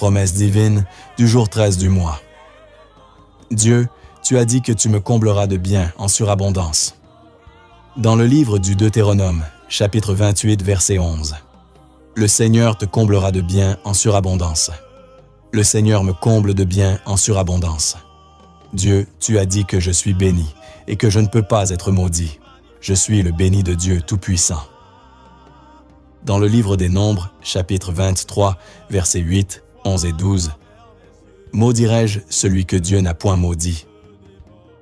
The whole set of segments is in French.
promesse divine du jour 13 du mois. Dieu, tu as dit que tu me combleras de biens en surabondance. Dans le livre du Deutéronome, chapitre 28, verset 11. Le Seigneur te comblera de biens en surabondance. Le Seigneur me comble de biens en surabondance. Dieu, tu as dit que je suis béni et que je ne peux pas être maudit. Je suis le béni de Dieu Tout-Puissant. Dans le livre des Nombres, chapitre 23, versets 8, 11 et 12. Maudirai-je celui que Dieu n'a point maudit?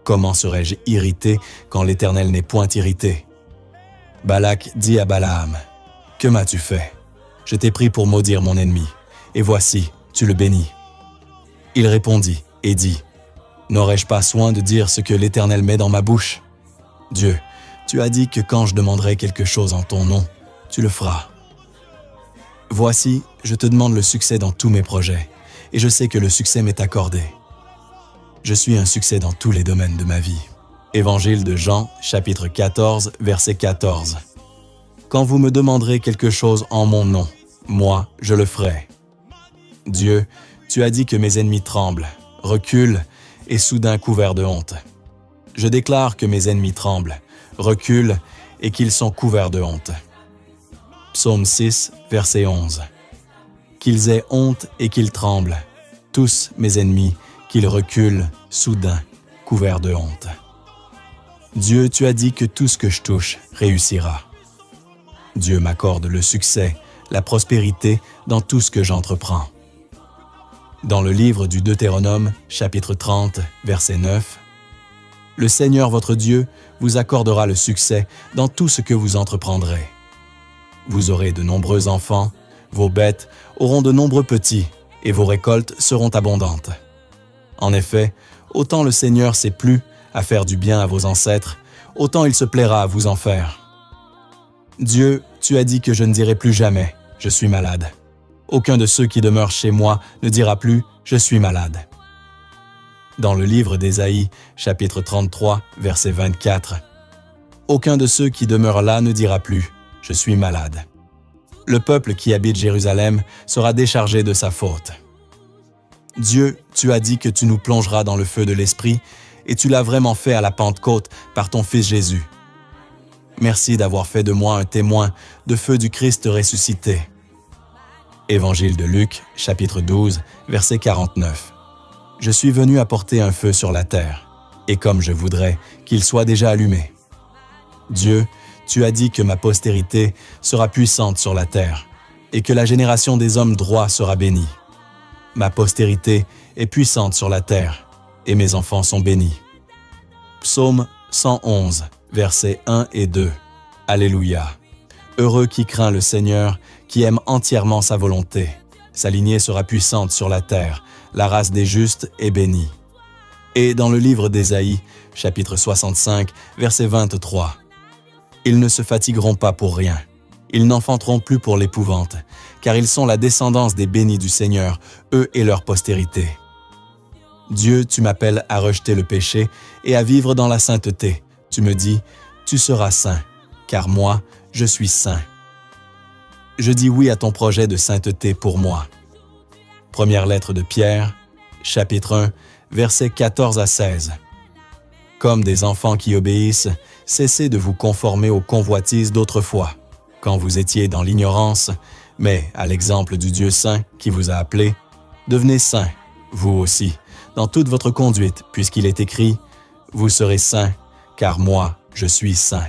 Comment serais-je irrité quand l'Éternel n'est point irrité? Balak dit à Balaam, « Que m'as-tu fait? Je t'ai pris pour maudire mon ennemi, et voici, tu le bénis. » Il répondit et dit, « N'aurais-je pas soin de dire ce que l'Éternel met dans ma bouche? Dieu, tu as dit que quand je demanderai quelque chose en ton nom, tu le feras. Voici, je te demande le succès dans tous mes projets, et je sais que le succès m'est accordé. Je suis un succès dans tous les domaines de ma vie. » Évangile de Jean, chapitre 14, verset 14. Quand vous me demanderez quelque chose en mon nom, moi, je le ferai. Dieu, tu as dit que mes ennemis tremblent, reculent et soudain couverts de honte. Je déclare que mes ennemis tremblent, reculent et qu'ils sont couverts de honte. Psaume 6, verset 11. Qu'ils aient honte et qu'ils tremblent, tous mes ennemis, qu'ils reculent, soudain, couverts de honte. Dieu, tu as dit que tout ce que je touche réussira. Dieu m'accorde le succès, la prospérité dans tout ce que j'entreprends. Dans le livre du Deutéronome, chapitre 30, verset 9, « Le Seigneur votre Dieu vous accordera le succès dans tout ce que vous entreprendrez. Vous aurez de nombreux enfants, vos bêtes auront de nombreux petits, et vos récoltes seront abondantes. En effet, autant le Seigneur s'est plu à faire du bien à vos ancêtres, autant il se plaira à vous en faire. Dieu, tu as dit que je ne dirai plus jamais « Je suis malade ». Aucun de ceux qui demeurent chez moi ne dira plus « Je suis malade ». Dans le livre d'Ésaïe, chapitre 33, verset 24, « Aucun de ceux qui demeurent là ne dira plus « Je suis malade ». Le peuple qui habite Jérusalem sera déchargé de sa faute. Dieu, tu as dit que tu nous plongeras dans le feu de l'Esprit et tu l'as vraiment fait à la Pentecôte par ton Fils Jésus. Merci d'avoir fait de moi un témoin de feu du Christ ressuscité. Évangile de Luc, chapitre 12, verset 49. Je suis venu apporter un feu sur la terre, et comme je voudrais qu'il soit déjà allumé. Dieu, tu as dit que ma postérité sera puissante sur la terre, et que la génération des hommes droits sera bénie. Ma postérité est puissante sur la terre, et mes enfants sont bénis. Psaume 111, versets 1 et 2. Alléluia. Heureux qui craint le Seigneur, qui aime entièrement sa volonté. Sa lignée sera puissante sur la terre, la race des justes est bénie. Et dans le livre d'Ésaïe, chapitre 65, verset 23. Ils ne se fatigueront pas pour rien. Ils n'enfanteront plus pour l'épouvante, car ils sont la descendance des bénis du Seigneur, eux et leur postérité. Dieu, tu m'appelles à rejeter le péché et à vivre dans la sainteté. Tu me dis, tu seras saint, car moi, je suis saint. Je dis oui à ton projet de sainteté pour moi. Première lettre de Pierre, chapitre 1, versets 14 à 16. Comme des enfants qui obéissent, cessez de vous conformer aux convoitises d'autrefois, quand vous étiez dans l'ignorance, mais à l'exemple du Dieu saint qui vous a appelé, devenez saints, vous aussi, dans toute votre conduite, puisqu'il est écrit « Vous serez saints, car moi, je suis saint ».